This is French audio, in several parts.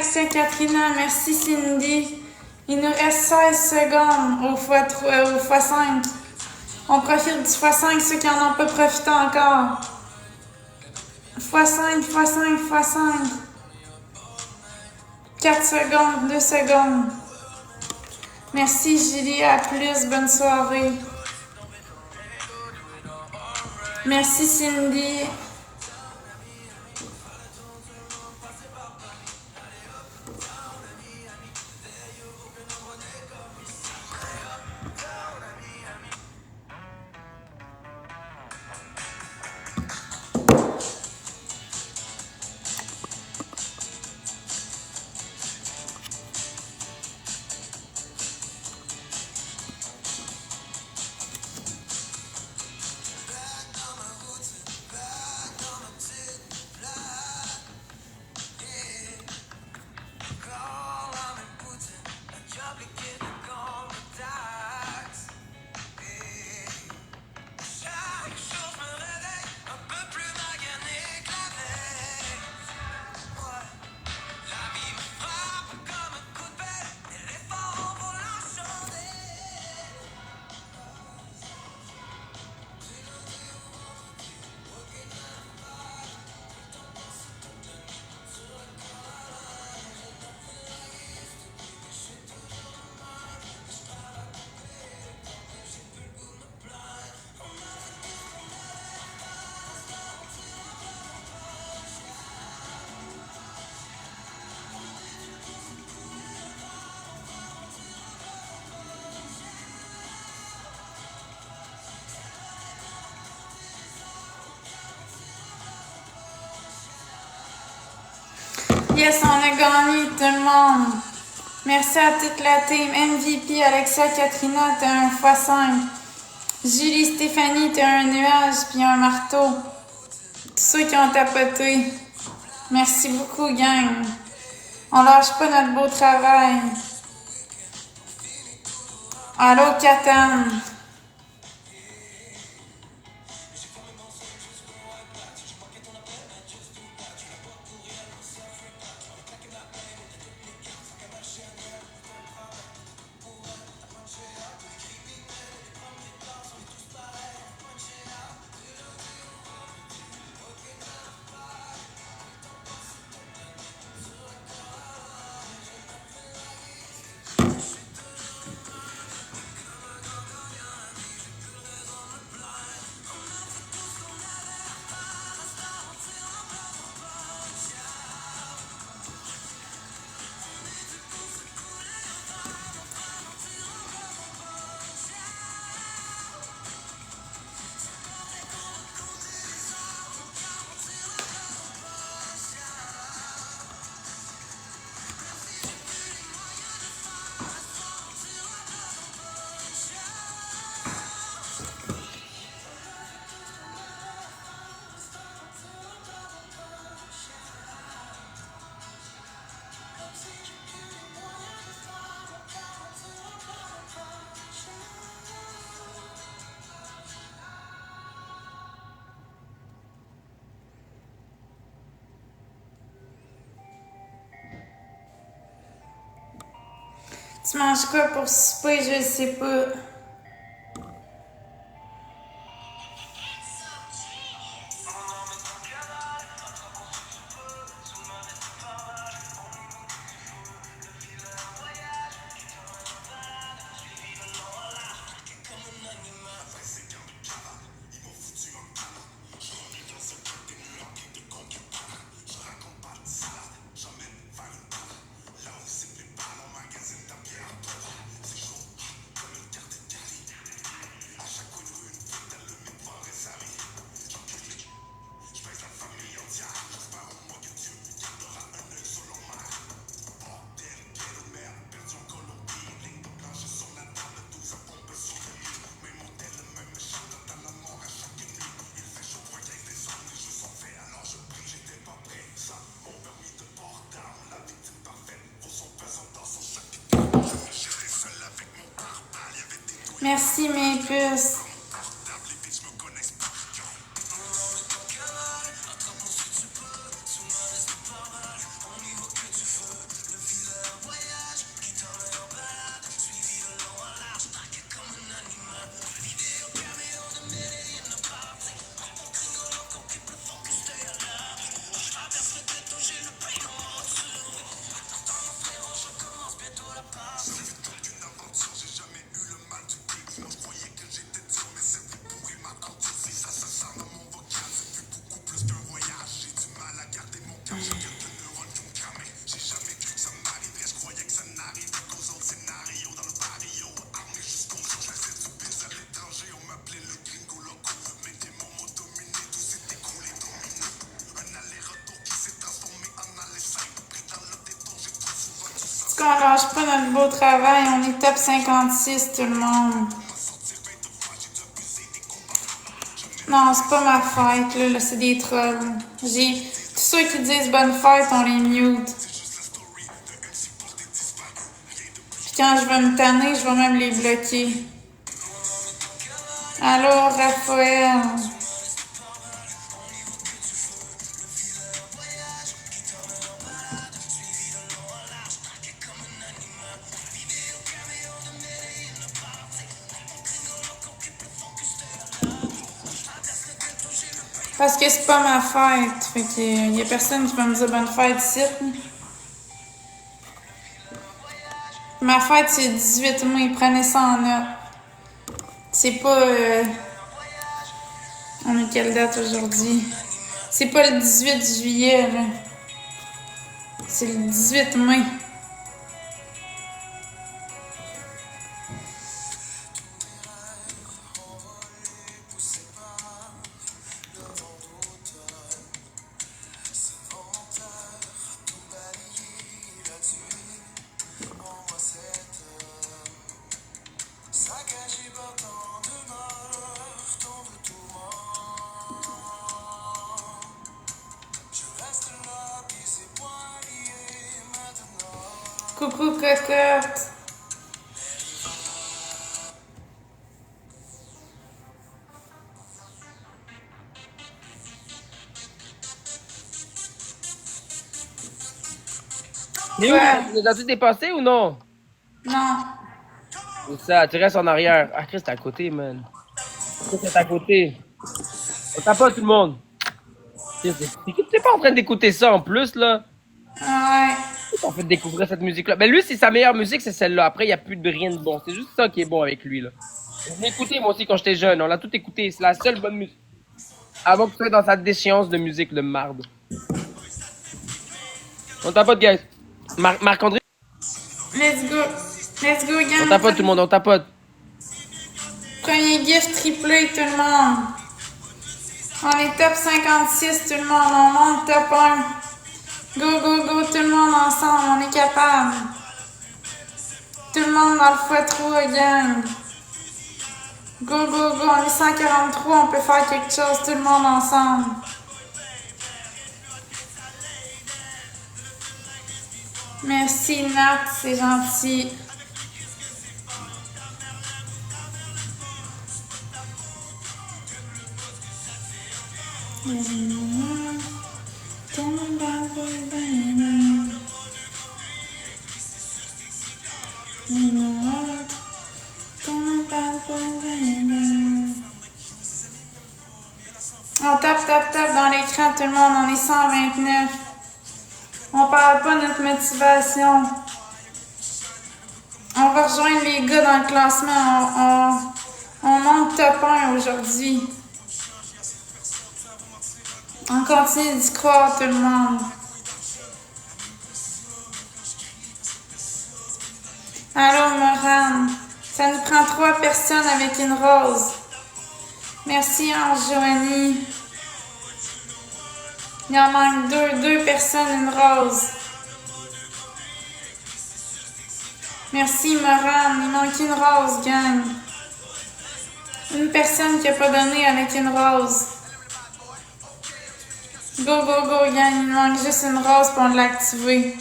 Alexia Katrina. Merci Cindy. Il nous reste 16 secondes au x5. On profite du x5, ceux qui n'en ont pas profité encore. x5, x5, x5. 4 secondes, 2 secondes. Merci Julie, à plus, bonne soirée. Merci Cindy. Yes, on a gagné tout le monde. Merci à toute la team. MVP, Alexia, Katrina, t'as un x5. Julie, Stéphanie, t'as un nuage puis un marteau. Tous ceux qui ont tapoté. Merci beaucoup, gang. On lâche pas notre beau travail. Allô, Katan. Tu manges quoi pour souper? Je sais pas. Merci mes puces. Est-ce qu'on lâche pas notre beau travail? On est top 56, tout le monde. Non, c'est pas ma fête, là c'est des trolls. Tous ceux qui disent bonne fête, on les mute. Puis quand je vais me tanner, je vais même les bloquer. Allô, Raphaël. Parce que c'est pas ma fête. Fait que y a personne qui va me dire bonne fête ici. Ma fête, c'est le 18 mai. Prenez ça en note. C'est pas... On est quelle date aujourd'hui? C'est pas le 18 juillet, là. C'est le 18 mai. Coucou, cocotte. Mais où? Les as-tu dépassé ou non? Non. Ou ça, tu restes en arrière. Ah, Chris, t'es à côté, man. Chris, t'es à côté. On tapote tout le monde. Chris, t'es pas en train d'écouter ça en plus, là? Ouais. T'es en fait découvrir cette musique-là. Ben lui, c'est sa meilleure musique, c'est celle-là. Après, il n'y a plus de rien de bon. C'est juste ça qui est bon avec lui, là. Je l'ai écouté, moi aussi, quand j'étais jeune. On l'a tout écouté. C'est la seule bonne musique. Avant que tu sois dans sa déchéance de musique de marde. On tapote, guys. Marc-André. Let's go. Let's go, gang. On tapote tout le monde, on tapote. Premier gift triplé, tout le monde. On est top 56, tout le monde. On monte top 1. Go, go, go, tout le monde ensemble. On est capable. Tout le monde dans le x3, gang. Go, go, go. On est 143. On peut faire quelque chose, tout le monde ensemble. Merci, Nat. C'est gentil. On tape dans l'écran, tout le monde. On est 129. On perd pas notre motivation. On va rejoindre les gars dans le classement. On monte top 1 aujourd'hui. On continue d'y croire, tout le monde. Allô, Moran. Ça nous prend 3 personnes avec une rose. Merci, Ange-Joanie. Il en manque 2 personnes, une rose. Merci, Moran. Il manque une rose, gang. Une personne qui n'a pas donné avec une rose. Go, go, go, gang. Il manque juste une rose pour l'activer.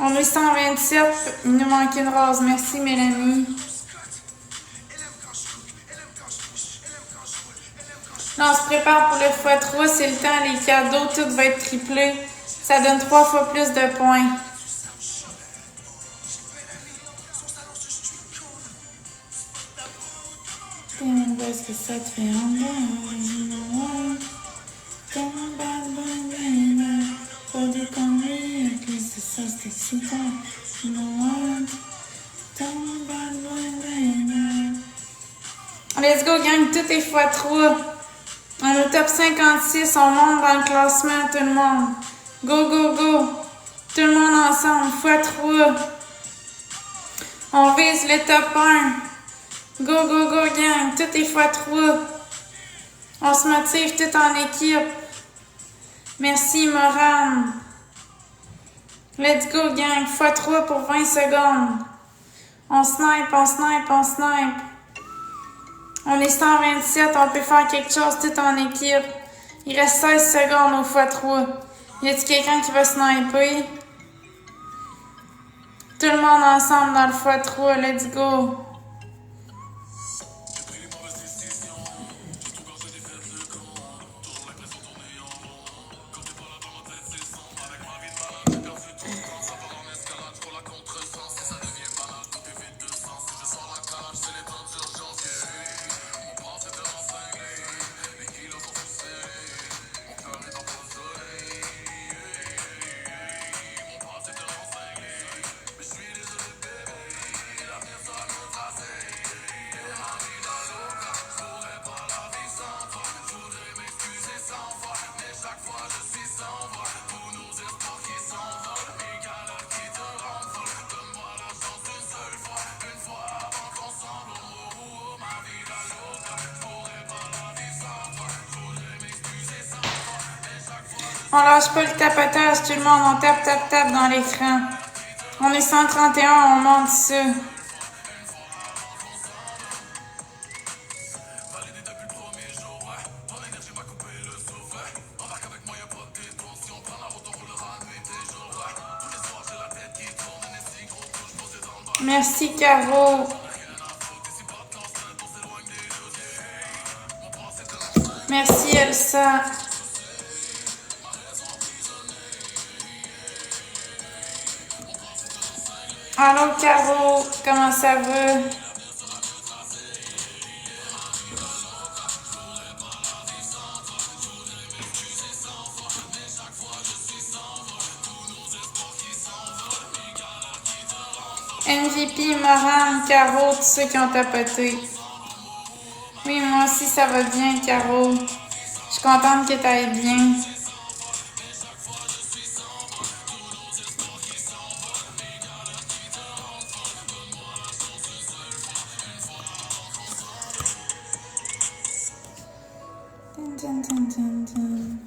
On est 127. Il nous manque une rose. Merci, Mélanie. Là, on se prépare pour le x3. C'est le temps. Les cadeaux, tout va être triplé. Ça donne 3 fois plus de points. Qu'est-ce que ça te fait en bas? Pas de conneries, que c'est ça, c'est excitant. Let's go, gang, tout est x3. On est au top 56, on monte dans le classement, tout le monde. Go, go, go. Tout le monde ensemble, x3. On vise le top 1. Go, go, go, gang. Tout est x3. On se motive tout en équipe. Merci, Moran. Let's go, gang. x3 pour 20 secondes. On snipe, on snipe, on snipe. On est 127, on peut faire quelque chose tout en équipe. Il reste 16 secondes au x3. Y a-t-il quelqu'un qui va sniper? Tout le monde ensemble dans le x3, let's go. On lâche pas le tapotage, tout le monde, on tape, tape, tape dans l'écran. On est 131, on monte ça. Merci, Caro. Merci, Elsa. Allô, Caro, comment ça va? MVP, Moran, Caro, tous ceux qui ont tapoté. Oui, moi aussi, ça va bien, Caro. Je suis contente que t'ailles bien. Dun, dun, dun, dun.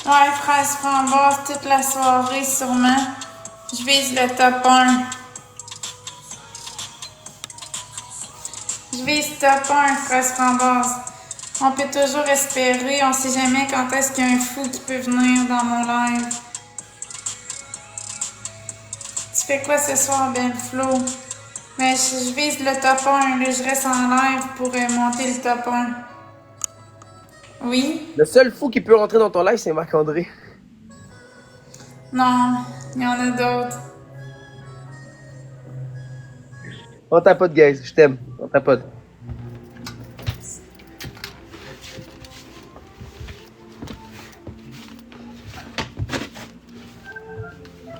Ouais, fraise framboise toute la soirée, sûrement. Je vise le top 1. Je vise top 1, fraise framboise. On peut toujours espérer, on sait jamais quand est-ce qu'il y a un fou qui peut venir dans mon live. Tu fais quoi ce soir, Ben Flo? Mais je vise le top 1, là, je reste en live pour monter le top 1. Oui? Le seul fou qui peut rentrer dans ton live, c'est Marc-André. Non, il y en a d'autres. On tapote, guys. Je t'aime. On tapote.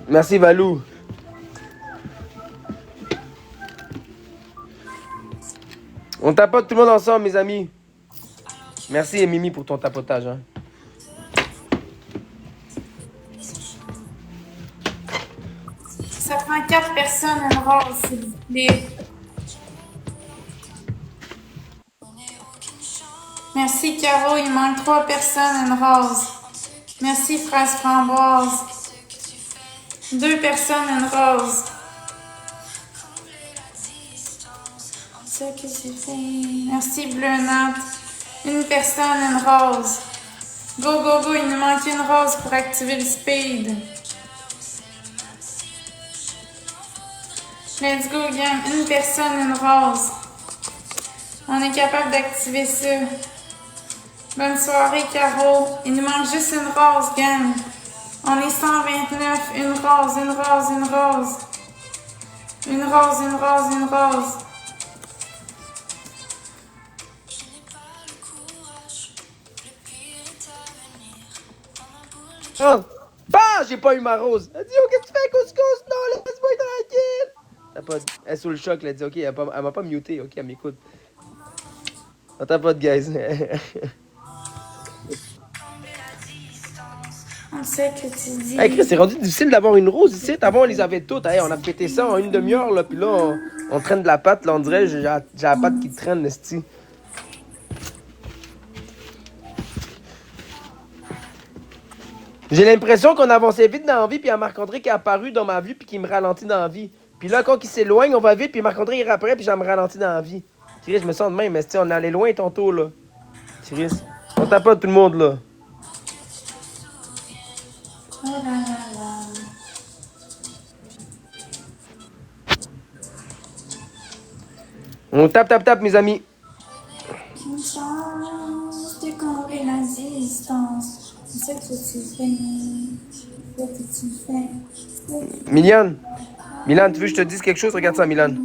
Merci, Valou. On tapote tout le monde ensemble, mes amis. Merci, Mimi, pour ton tapotage. Hein. Ça prend 4 personnes une rose, s'il vous plaît. Merci, Caro. Il manque 3 personnes une rose. Merci, fraise framboise. 2 personnes une rose. C'est ça que j'ai fait. Merci, Bleu Nat. 1 personne une rose. Go, go, go. Il nous manque une rose pour activer le speed. Let's go, gang. 1 personne, une rose. On est capable d'activer ça. Bonne soirée, Caro. Il nous manque juste une rose, gang. On est 129. Une rose, une rose, une rose. Une rose, une rose, une rose. Oh! Bah! J'ai pas eu ma rose. Elle dit, oh, qu'est-ce que tu fais, couscous? Non, laisse-moi tranquille. Elle est sous le choc, elle a dit, ok, elle m'a pas muté, ok, elle m'écoute. On tapote, guys. On sait que tu dis. Hey Chris, c'est rendu difficile d'avoir une rose ici. Avant, on les avait toutes. Hey, on a pété ça en une demi-heure, là. Puis là, on traîne de la pâte, là. On dirait j'ai la pâte qui traîne, esti. J'ai l'impression qu'on avançait vite dans la vie, puis il y a Marc-André qui est apparu dans ma vie, puis qui me ralentit dans la vie. Puis là, quand il s'éloigne, on va vite, puis Marc-André il est après, puis je me ralentis dans la vie. Chris, je me sens de même, mais on est allé loin tantôt, là. Chris, on tape pas tout le monde, là. Oh là là là. On tape, mes amis. Une chance de combler la distance. C'est ce que tu fais. C'est ce que tu fais. Milan, tu veux que je te dise quelque chose? Regarde ça, Milan.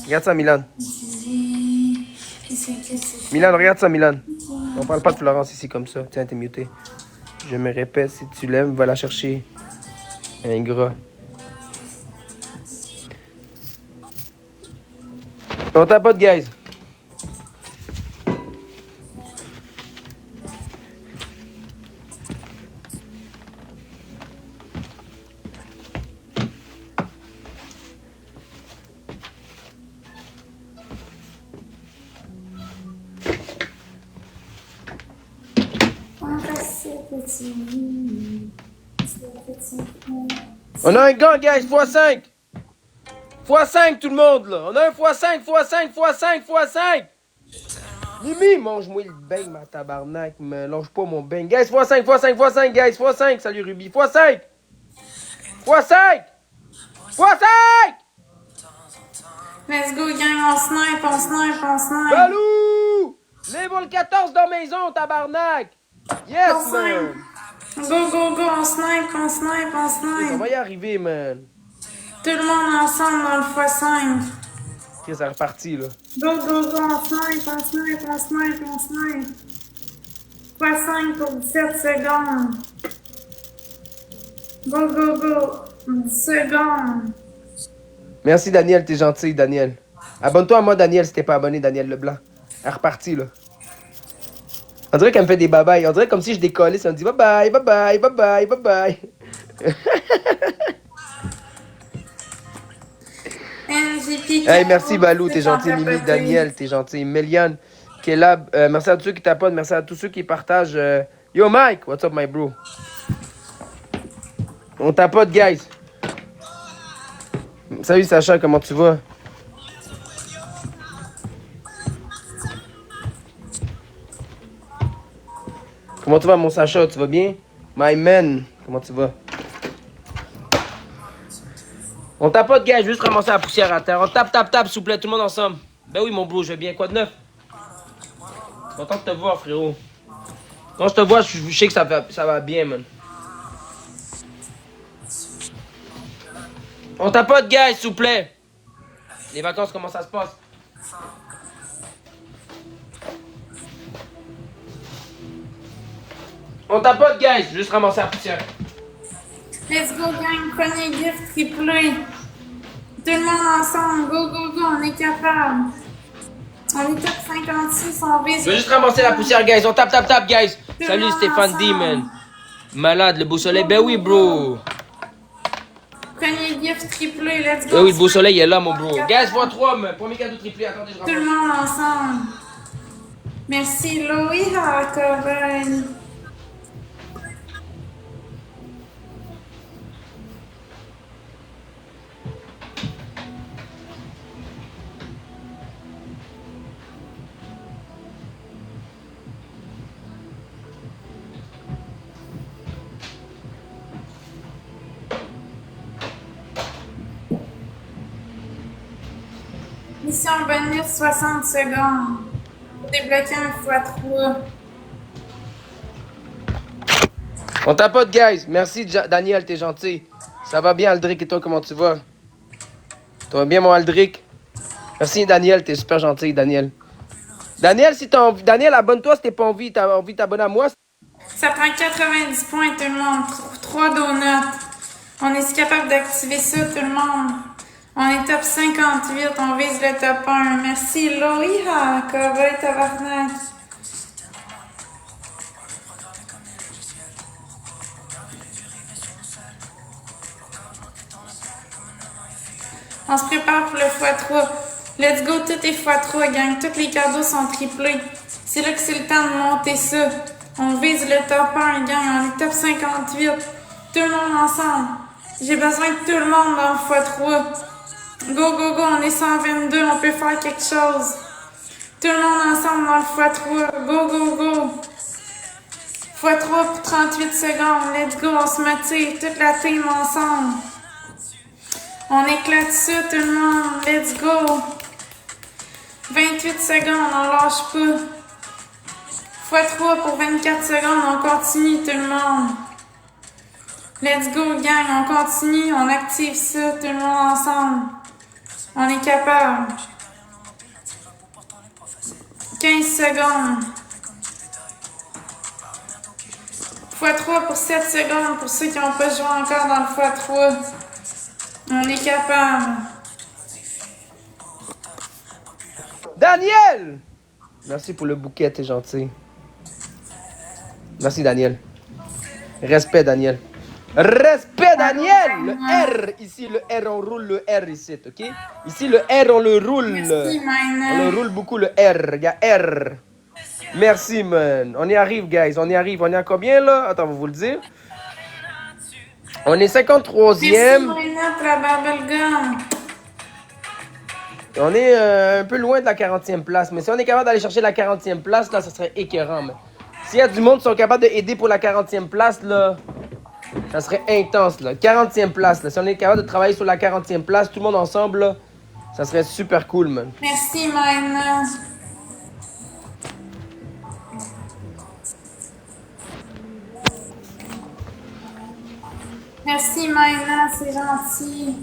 Regarde ça, Milan. Milan, regarde ça, Milan. On parle pas de Florence ici comme ça. Tiens, t'es muté. Je me répète, si tu l'aimes, va la chercher. Ingrat. On tapote, guys. On a un gant, guys, x5. x5, tout le monde, là. On a un x5, x5, x5, x5. Mimi, mange-moi le bang, ma tabarnak. Me lâche pas mon bang. Guys, x5, x5, x5, guys, x5. Salut, Ruby. x5. x5. x5. Let's go, gang, on snipe. Balou! Level 14 dans la maison, tabarnak. Yes, On man. Go, on snipe. On va y arriver, man. Tout le monde ensemble dans le x5. Ok, c'est reparti, là. Go, on snipe. x5 pour 17 secondes. Go. 10 secondes. Merci, Daniel, t'es gentil, Daniel. Abonne-toi à moi, Daniel, si t'es pas abonné, Daniel Leblanc. Elle est repartie, là. On dirait qu'elle me fait des babayes. On dirait comme si je décollais, ça me dit bye bye. Hey, merci Balou, t'es gentil. Mimi, Daniel, t'es gentil. Méliane, Kelab, merci à tous ceux qui t'abonnent, merci à tous ceux qui partagent. Yo Mike, what's up my bro? On tapote, guys. Salut Sacha, comment tu vas? Comment tu vas mon Sacha, tu vas bien? My man, comment tu vas? On tapote, guys, juste ramasser la poussière à terre. On tape, s'il vous plaît, tout le monde ensemble. Ben oui, mon bro, je vais bien. Quoi de neuf? Content de te voir, frérot. Quand je te vois, je sais que ça va bien, man. On tapote, guys, s'il vous plaît. Les vacances, comment ça se passe? On tapote, guys, juste ramasser la poussière. Let's go, gang, premier gift triplé. Tout le monde ensemble, go, on est capable. On est top 56, on vise. Je veux juste ramasser la poussière, guys. On tape, guys. Tout Salut le monde Stéphane D, ensemble. man. Malade, le beau soleil. Ben oui, bro. Premier gift triplé, let's go. Ben oui, le beau soleil est là, mon bro. Guys, x3, man. Premier cadeau triplé. Attendez, je Tout le ramasse. monde ensemble. Merci, Louis Harcoven. Mission bonus 60 secondes. Pour débloquer un x3. On tapote, guys. Merci, Daniel, t'es gentil. Ça va bien, Aldric, et toi, comment tu vas? Tu vas bien, mon Aldric? Merci, Daniel, t'es super gentil, Daniel. Daniel, si t'as envie... Daniel, abonne-toi si t'as envie de t'abonner à moi. Ça prend 90 points, tout le monde. 3 donuts. On est capable d'activer ça, tout le monde. On est top 58, on vise le top 1. Merci, Loïa, Cowboy Tabarnak. On se prépare pour le x3. Let's go, tout est x3, gang. Tous les cadeaux sont triplés. C'est là que c'est le temps de monter ça. On vise le top 1, gang. On est top 58. Tout le monde ensemble. J'ai besoin de tout le monde dans le x3. Go, go, go. On est 122. On peut faire quelque chose. Tout le monde ensemble dans le x3. Go, go, go. x3 pour 38 secondes. Let's go. On se motive. Toute la team ensemble. On éclate ça, tout le monde. Let's go. 28 secondes. On lâche pas. x3 pour 24 secondes. On continue, tout le monde. Let's go, gang. On continue. On active ça, tout le monde ensemble. On est capable. 15 secondes. x3 pour 7 secondes pour ceux qui n'ont pas joué encore dans le x3. On est capable. Daniel! Merci pour le bouquet, t'es gentil. Merci, Daniel. Respect, Daniel. Respect, Daniel! Le R, ici, le R, on roule le R ici, ok? Ici, le R, on le roule. Merci, on le roule beaucoup, le R. Il y a R. Merci, man. On y arrive, guys. On y arrive. On est à combien, là? Attends, on va vous le dire. On est 53e. Merci, Maïna, pour la bubblegum. On est un peu loin de la 40e place. Mais si on est capable d'aller chercher la 40e place, là, ça serait écœurant, man. S'il y a du monde qui sont capables d'aider pour la 40e place, là, ça serait intense, là. 40e place, là. Si on est capable de travailler sur la 40e place, tout le monde ensemble, là, ça serait super cool, man. Merci, Maïna. Merci, Maïna, c'est gentil.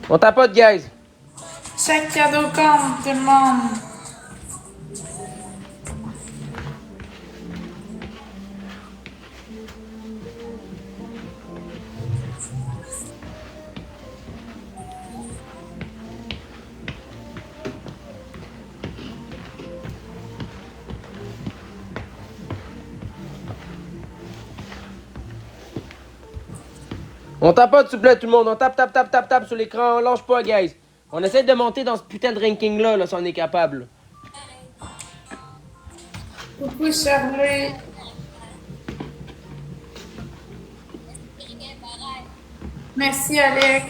On tapote, guys. Chaque cadeau compte, tout le monde. On tapote, s'il vous plaît, tout le monde. On tape, tape, tape, tape, tape sur l'écran. On lâche pas, guys. On essaie de monter dans ce putain de ranking-là, là, si on est capable. Coucou, Charlie. Merci, Alex.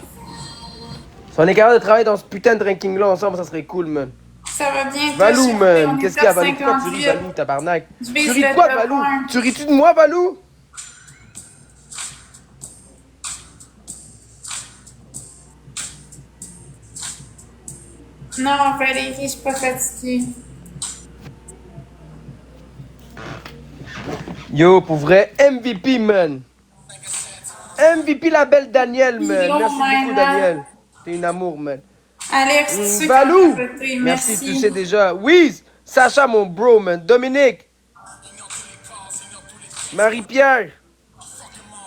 Si on est capable de travailler dans ce putain de ranking-là ensemble, ça serait cool, man. Ça va bien, toi, Valou, Charlie? man. On est Qu'est-ce qu'il y a, top Valou? Pourquoi tu ris, 58. Valou, tabarnak? Je Tu vise ris de le quoi, top Valou? 1. Tu ris-tu de moi, Valou? Non, Valérie, je suis pas fatiguée. Yo, pour vrai, MVP, man. MVP, la belle Daniel, man. Hello, Merci beaucoup, Maïna. Daniel. T'es une amour, man. Alex, tu sais Valou! comment voter. Merci, tu sais déjà. Wiz, Sacha, mon bro, man. Dominique. Marie-Pierre.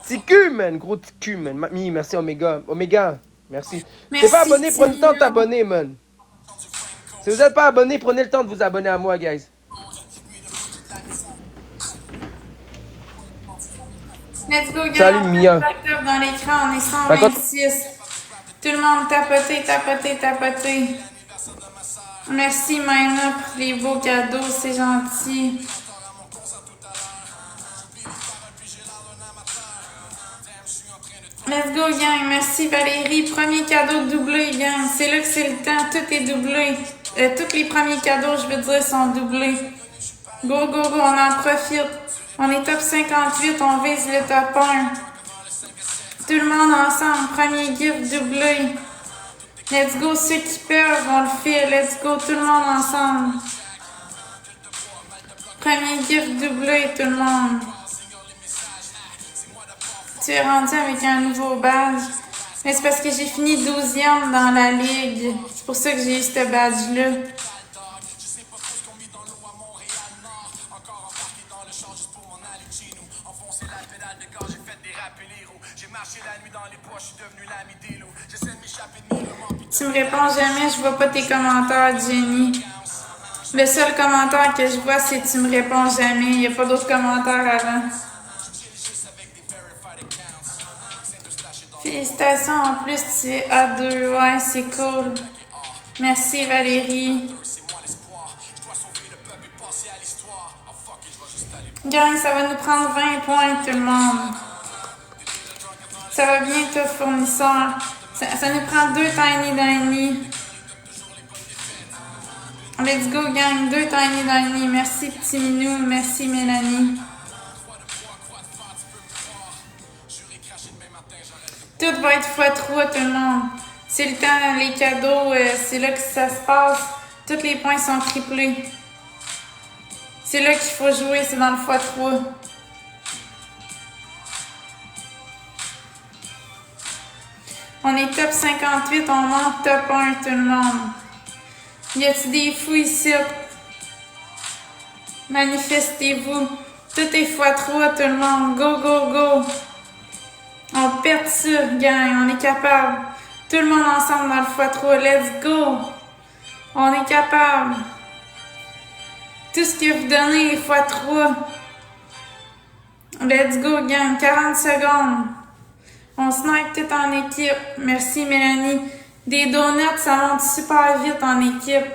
Petit cul, man. Gros petit cul, man. Merci, Omega. Omega, merci. Si t'es pas Merci, abonné, prenez le temps de Tina. t'abonner, man. Si vous n'êtes pas abonné, prenez le temps de vous abonner à moi, guys. Let's go, guys. Salut, Mia. Dans l'écran, on est Par contre- 126. Tout le monde tapoter, tapoter, tapoter. Merci, Maïna, pour les beaux cadeaux. C'est gentil. Let's go, gang. Merci, Valérie. Premier cadeau doublé, gang. C'est là que c'est le temps. Tout est doublé. Tous les premiers cadeaux, je veux dire, sont doublés. Go, go, go. On en profite. On est top 58. On vise le top 1. Tout le monde ensemble. Premier gift doublé. Let's go. Ceux qui peuvent, on le fait. Let's go. Tout le monde ensemble. Premier gift doublé, tout le monde. Tu es rendu avec un nouveau badge. Mais c'est parce que j'ai fini 12e dans la ligue. C'est pour ça que j'ai eu ce badge-là. Tu me réponds jamais, je vois pas tes commentaires, Jenny. Le seul commentaire que je vois, c'est tu me réponds jamais. Il n'y a pas d'autres commentaires avant. Félicitations, en plus tu es A2, ouais, c'est cool. Merci Valérie. Gang, ça va nous prendre 20 points tout le monde. Ça va bien toi fournisseur. Ça nous prend 2 Tiny Diny. Let's go gang, 2 Tiny Diny. Merci petit minou, merci Mélanie. Tout va être x3 tout le monde. C'est le temps, les cadeaux, c'est là que ça se passe. Tous les points sont triplés. C'est là qu'il faut jouer, c'est dans le x3. On est top 58, on monte top 1 tout le monde. Y a-t-il des fous ici? Manifestez-vous. Tout est x3 tout le monde. Go, go, go. On perd ça, gang. On est capable. Tout le monde ensemble dans le x3. Let's go. On est capable. Tout ce que vous donnez est x3. Let's go, gang. 40 secondes. On snipe tout en équipe. Merci, Mélanie. Des donuts, ça monte super vite en équipe.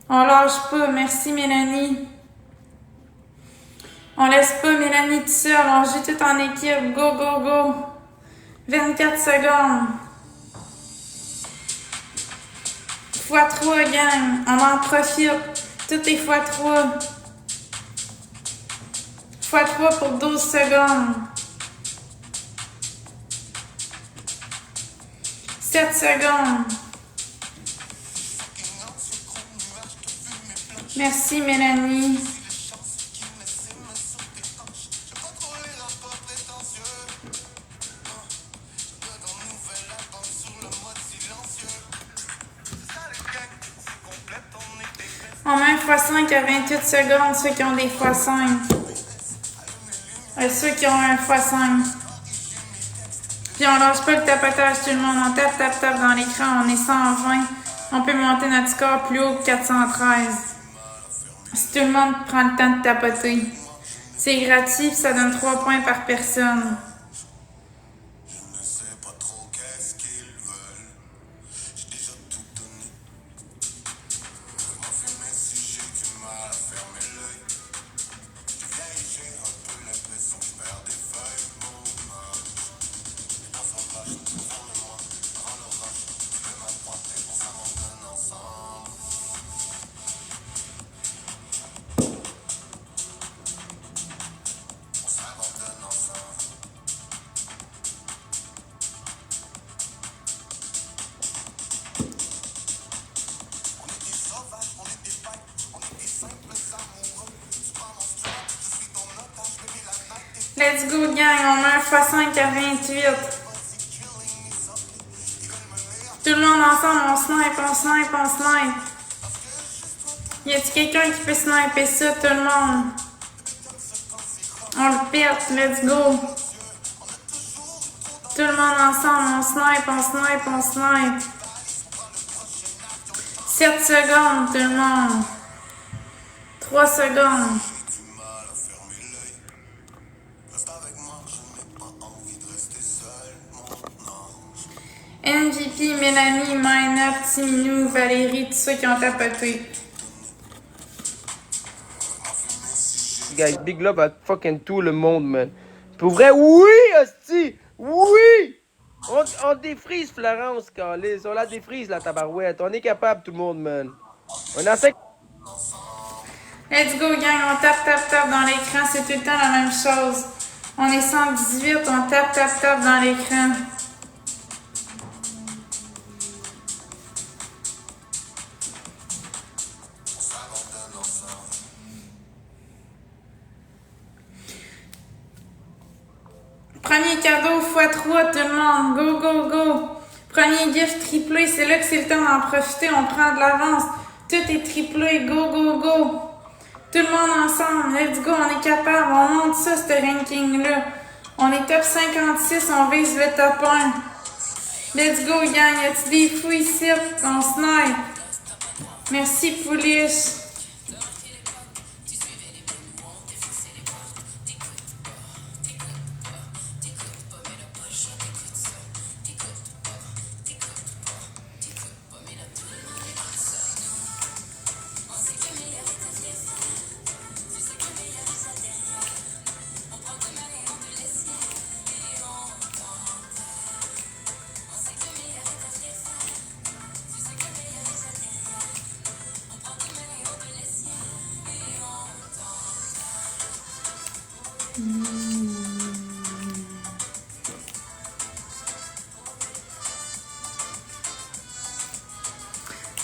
On lâche pas. Merci, Mélanie. On laisse pas Mélanie tout seul. On joue tout en équipe. Go, go, go. 24 secondes. x3, gang. On en profite. Tout est x3. x3 pour 12 secondes. 7 secondes. Merci Mélanie. On met un x5 à 28 secondes, ceux qui ont des x5. Ceux qui ont un x5. Puis on lâche pas le tapotage tout le monde. On tape, tape, tape dans l'écran. On est 120. On peut monter notre score plus haut que 413. Si tout le monde prend le temps de tapoter. C'est gratuit, ça donne 3 points par personne. Let's go, gang. On met un x5 à 28. Tout le monde ensemble, on snipe, on snipe, on snipe. Y a-t-il quelqu'un qui peut sniper ça, tout le monde? On le perd, let's go. Tout le monde ensemble, on snipe, on snipe, on snipe. 7 secondes, tout le monde. 3 secondes. MVP, Mélanie, Mayna, Petit Minou, Valérie, tous ceux qui ont tapoté. Guys, big love à fucking tout le monde, man. Pour vrai, oui, hostie! Oui! On défrise Florence, Calis. On la défrise, la tabarouette. On est capable, tout le monde, man. On a 5... Let's go, gang. On tape, tape, tape dans l'écran. C'est tout le temps la même chose. On est 118, on tape, tape, tape dans l'écran. Premier cadeau x3, tout le monde. Go, go, go. Premier gift triplé, c'est là que c'est le temps d'en profiter. On prend de l'avance. Tout est triplé. Go, go, go. Tout le monde ensemble. Let's go, on est capable. On monte ça, ce ranking-là. On est top 56, on vise le top 1. Let's go, gang. Y a-t-il des fous ici? On snipe. Merci, Pouliche.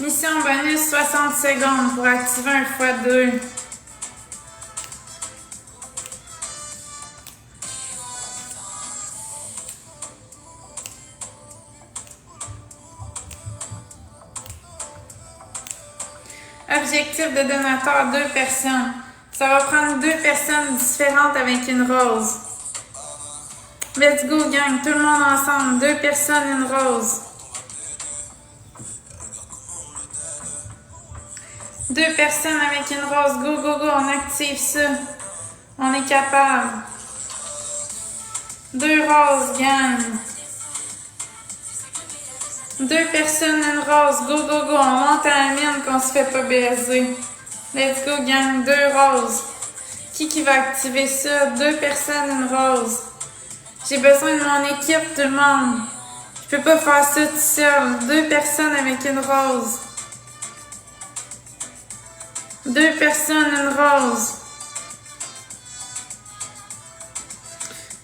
Mission bonus 60 secondes pour activer un x2. Objectif de donateur, 2 personnes. Ça va prendre 2 personnes différentes avec une rose. Let's go, gang. Tout le monde ensemble. 2 personnes, une rose. 2 personnes avec une rose. Go, go, go. On active ça. On est capable. 2 roses, gang. 2 personnes, une rose. Go, go, go. On monte à la mine qu'on se fait pas baiser. Let's go, gang. 2 roses. Qui va activer ça? 2 personnes, une rose. J'ai besoin de mon équipe, tout le monde. Je peux pas faire ça tout seul. 2 personnes avec une rose. 2 personnes, une rose.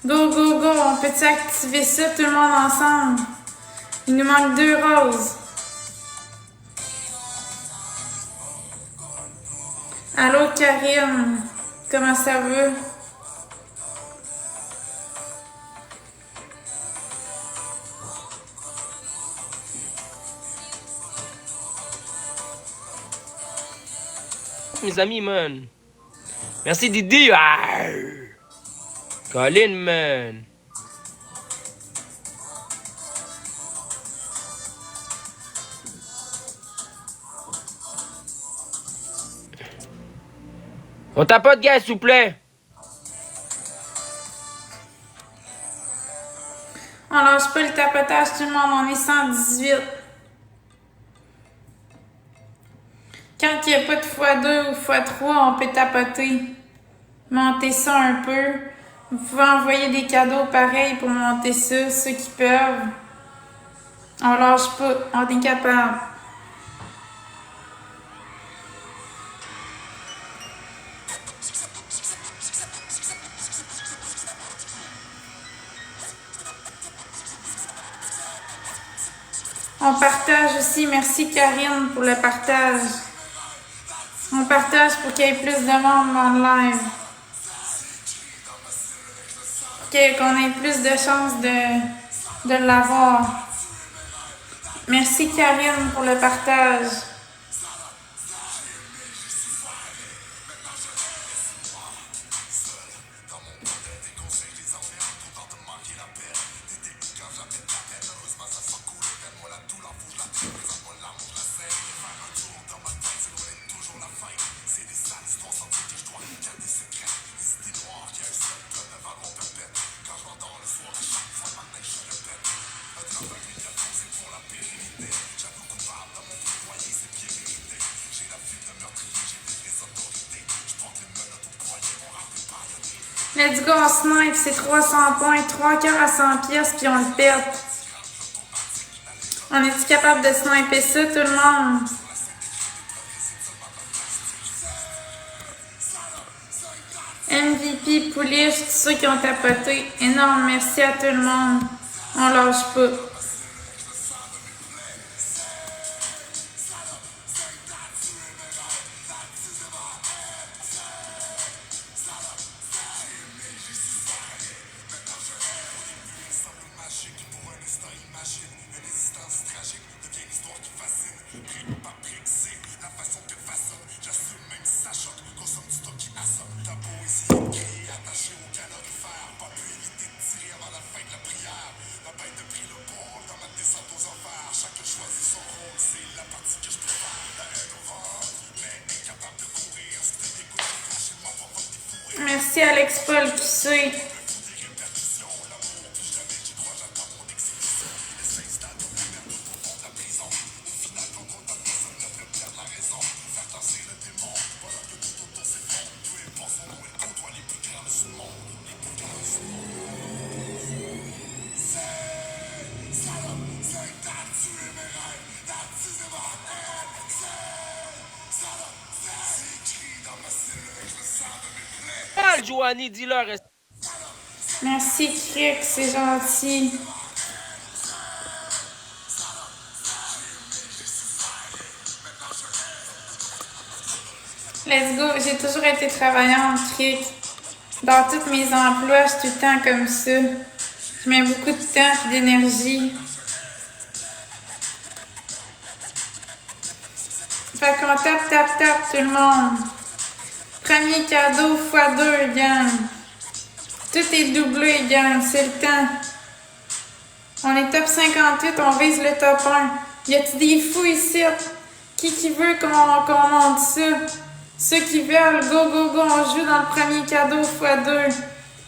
Go, go, go. On peut-tu activer ça, tout le monde ensemble? Il nous manque 2 roses. Allô, Karine. Comment ça va? Mes amis, man. Merci, Didi. Colin, man. On tapote, gars, s'il vous plaît. On lâche pas le tapotage, tout le monde. On est 118. Quand il n'y a pas de x2 ou x3, on peut tapoter. Monter ça un peu. Vous pouvez envoyer des cadeaux pareils pour monter ça, ceux qui peuvent. On lâche pas, on est capable. On partage aussi, merci Karine pour le partage. On partage pour qu'il y ait plus de monde dans le live. Qu'on ait plus de chances de l'avoir. Merci Karine pour le partage. Let's go, on snipe, c'est 300 points, 3 cœurs à 100 pièces, puis on le perd. On est-tu capable de sniper ça, tout le monde? MVP, Pouliche, tous ceux qui ont tapoté. Énorme merci à tout le monde. On lâche pas. Merci Alex Paul qui suit. Joanie, dis-leur. Merci Crick, c'est gentil. Let's go. J'ai toujours été travaillante, Cric. Dans tous mes emplois, je suis tout le temps comme ça. Je mets beaucoup de temps et d'énergie. Fait qu'on tape tout le monde. Premier cadeau x2, gang. Tout est doublé, gang. C'est le temps. On est top 58, on vise le top 1. Y a-t-il des fous ici? Qui veut qu'on monte ça? Ceux qui veulent, go, on joue dans le premier cadeau x2.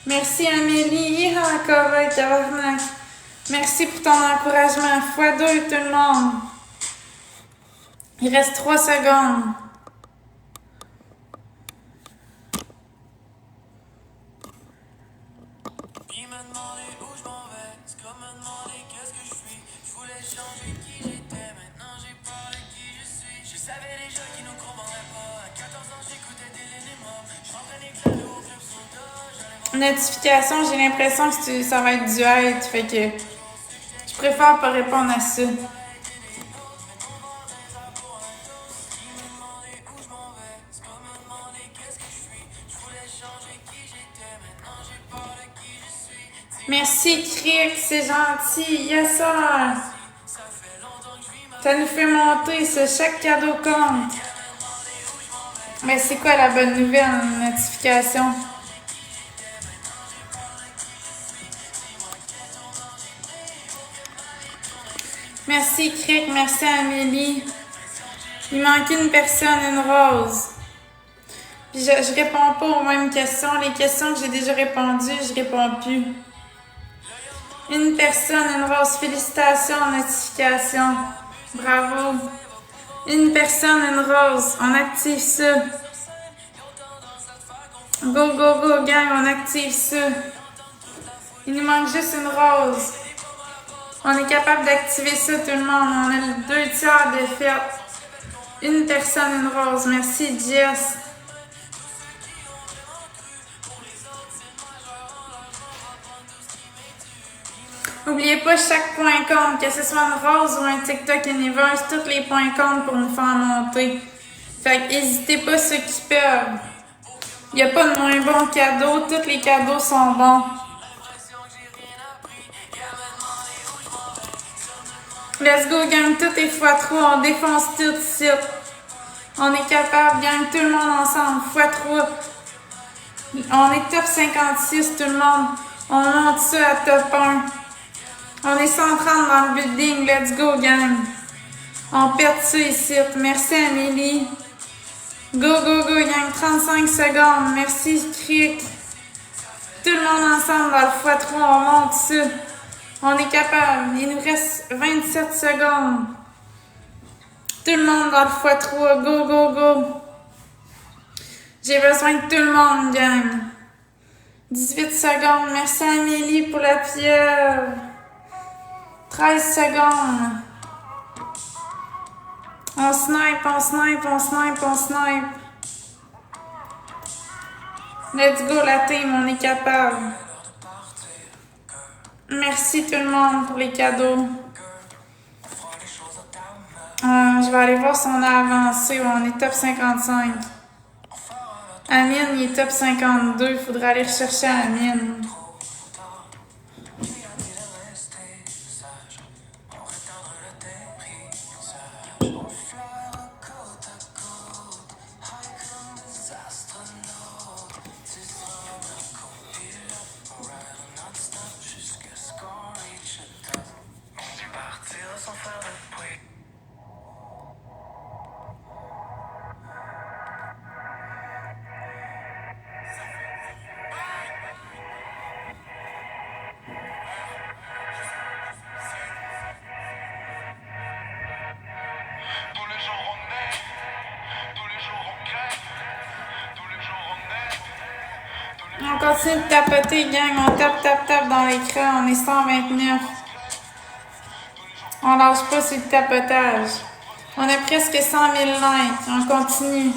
Merci Amélie, correct, tabarnak. Merci pour ton encouragement. x2 tout le monde. Il reste 3 secondes. Il m'a demandé où je m'en vais, c'est comme me demander qu'est-ce que je suis. Je voulais changer qui j'étais, maintenant j'ai peur de qui je suis. Je savais déjà qu'ils nous comprendraient pas. À 14 ans j'écoutais des Lénémos. Je m'entraînais clavier au club soda. Notification, j'ai l'impression que ça va être du hate, fait que je préfère pas répondre à ça. Merci, Cric, c'est gentil. Yes, sir. Ça nous fait monter, ça. Chaque cadeau compte. Mais c'est quoi la bonne nouvelle, notification? Merci, Cric. Merci, Amélie. Il manque une personne, une rose. Puis je réponds pas aux mêmes questions. Les questions que j'ai déjà répondues, je réponds plus. Une personne, une rose. Félicitations, notification. Bravo. Une personne, une rose. On active ça. Go, gang, on active ça. Il nous manque juste une rose. On est capable d'activer ça, tout le monde. On a les 2 tiers de fait. Une personne, une rose. Merci, Jess. N'oubliez pas, chaque point compte, que ce soit une rose ou un TikTok Universe, tous les points comptent pour nous faire monter. Fait que n'hésitez pas ceux qui peuvent. Il n'y a pas de moins bon cadeau, tous les cadeaux sont bons. Let's go, gang, tout est x3, on défonce tout ici. On est capable, gang, tout le monde ensemble, x3. On est top 56, tout le monde. On monte ça à top 1. On est 130 dans le building, let's go, gang. On pète ça ici. Merci, Amélie. Go, gang, 35 secondes. Merci, Cric. Tout le monde ensemble dans le x3, on monte ça. On est capable. Il nous reste 27 secondes. Tout le monde dans le x3. Go. J'ai besoin de tout le monde, gang. 18 secondes. Merci, Amélie, pour la pieuvre. 13 secondes. On snipe. Let's go, la team, on est capable. Merci tout le monde pour les cadeaux. Je vais aller voir si on a avancé. On est top 55. Amine, il est top 52. Il faudra aller rechercher Amine. On continue de tapoter, gang. On tape dans l'écran. On est 129. On lâche pas sur le tapotage. On a presque 100 000 likes. On continue.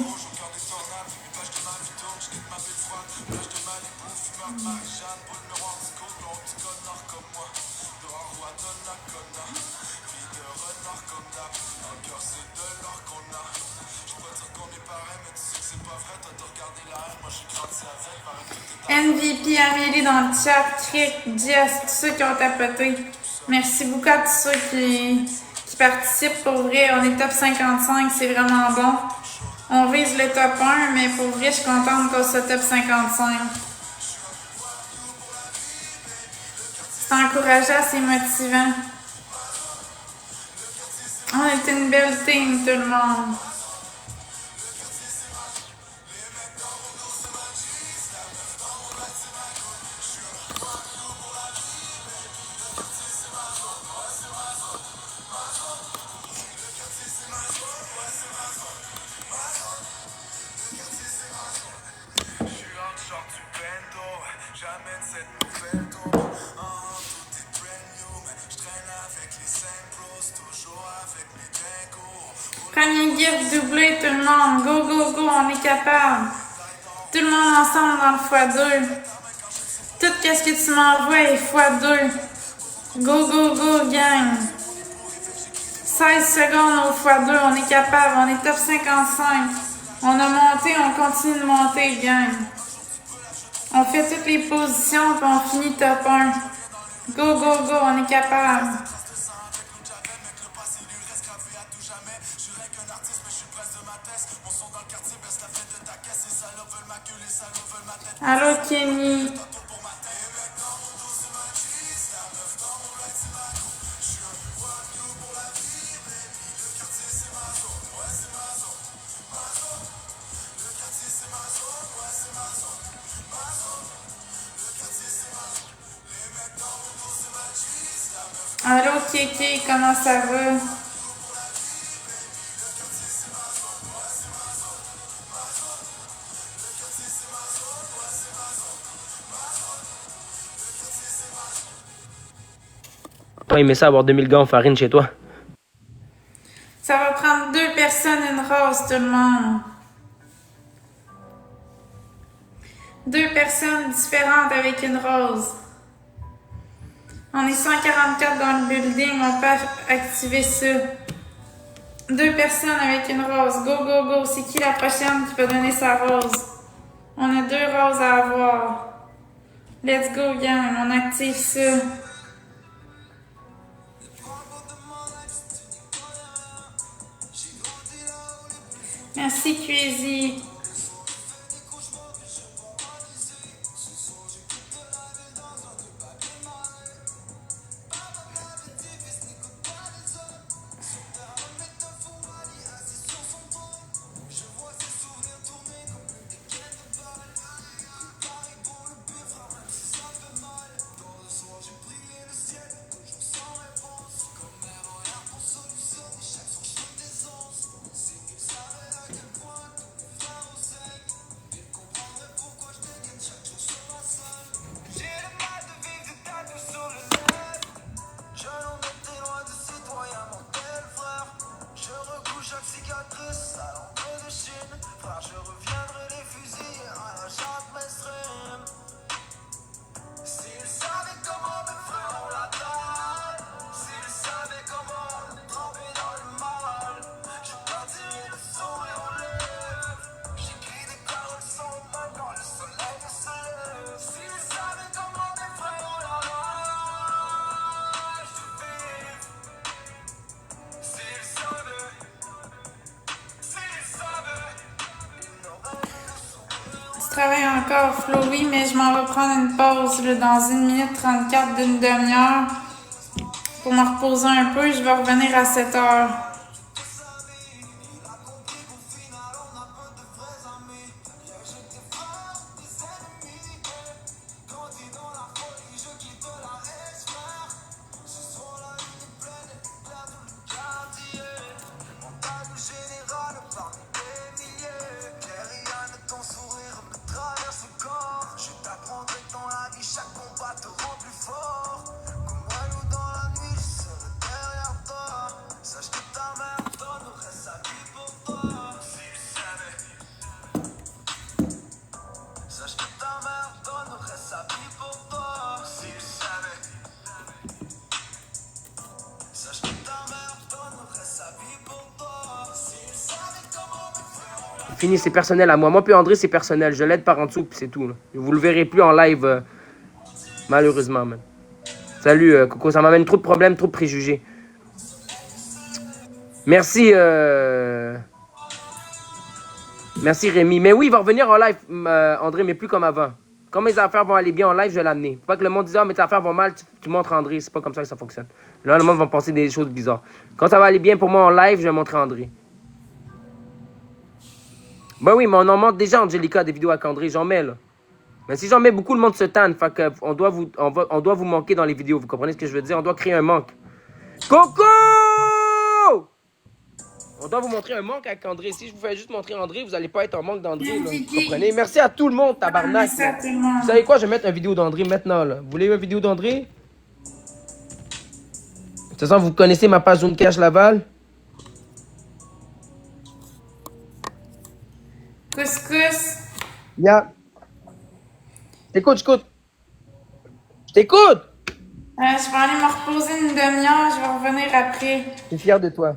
MVP, Amélie dans le chat, Crick, Jess, tous ceux qui ont tapoté. Merci beaucoup à tous ceux qui participent. Pour vrai, on est top 55, c'est vraiment bon. On vise le top 1, mais pour vrai, je suis contente qu'on soit top 55. C'est encourageant, c'est motivant. On est une belle team, tout le monde. Premier gift doublé, tout le monde. Go, go, go, on est capable. Tout le monde ensemble dans le x2. Tout ce que tu m'envoies est x2. Go, go, go, gang. 16 secondes au x2, on est capable. On est top 55. On a monté, on continue de monter, gang. On fait toutes les positions, puis on finit top 1. Go, go, go, on est capable. Allô, Kenny. Allô, Kéké, comment ça va? Pas aimé ça avoir 2000 gars en farine chez toi. Ça va prendre 2 personnes, une rose, tout le monde. 2 personnes différentes avec une rose. On est 144 dans le building, on peut activer ça. 2 personnes avec une rose. Go, go, go. C'est qui la prochaine qui peut donner sa rose? On a 2 roses à avoir. Let's go, gang. On active ça. Merci, Crazy. Je travaille encore, Flo, oui, mais je m'en vais prendre une pause là, dans 1 minute 34 d'une demi-heure pour me reposer un peu. Je vais revenir à 7 heures. Sache que ta fini, c'est personnel à moi. Moi puis André, c'est personnel. Je l'aide par en dessous, puis c'est tout. Là. Vous le verrez plus en live, malheureusement, man. Salut, Coco. Ça m'amène trop de problèmes, trop de préjugés. Merci, Merci, Rémi. Mais oui, il va revenir en live, André, mais plus comme avant. Quand mes affaires vont aller bien en live, je vais l'amener. Faut pas que le monde dise, ah, mes affaires vont mal, tu montres André. C'est pas comme ça que ça fonctionne. Là, le monde va penser des choses bizarres. Quand ça va aller bien pour moi en live, je vais montrer André. Ben oui, mais on en montre déjà, Angelica, des vidéos avec André. J'en mets, là. Mais si j'en mets beaucoup, le monde se tanne. Fait que on doit vous manquer dans les vidéos. Vous comprenez ce que je veux dire? On doit créer un manque. Coco! On doit vous montrer un manque avec André. Si je vous fais juste montrer André, vous n'allez pas être en manque d'André. Vous comprenez? Merci à tout le monde, tabarnak. Merci à tout le monde. Vous savez quoi? Je vais mettre une vidéo d'André maintenant. Là. Vous voulez une vidéo d'André? De toute façon, vous connaissez ma page Zone Cash Laval. Couscous. Yeah. Je t'écoute. Je vais aller me reposer une demi-heure. Je vais revenir après. Je suis fier de toi.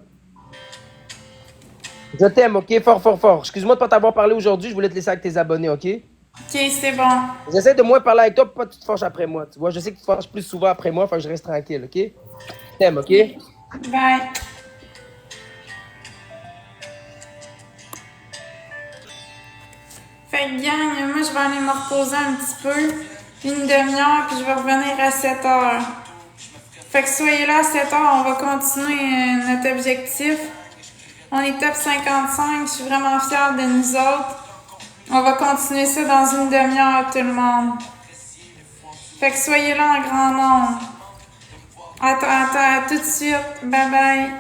Je t'aime, ok? Fort, fort, fort. Excuse-moi de ne pas t'avoir parlé aujourd'hui. Je voulais te laisser avec tes abonnés, ok? Ok, c'est bon. J'essaie de moins parler avec toi pour pas que tu te fâches après moi. Tu vois, je sais que tu te fâches plus souvent après moi, faut que je reste tranquille, ok? Je t'aime, ok? Bye. Fait que gang, moi je vais aller me reposer un petit peu, une demi-heure, puis je vais revenir à 7 heures. Fait que soyez là à 7 heures, on va continuer notre objectif. On est top 55, je suis vraiment fière de nous autres. On va continuer ça dans une demi-heure, tout le monde. Fait que soyez là en grand nombre. Attends, à tout de suite. Bye bye.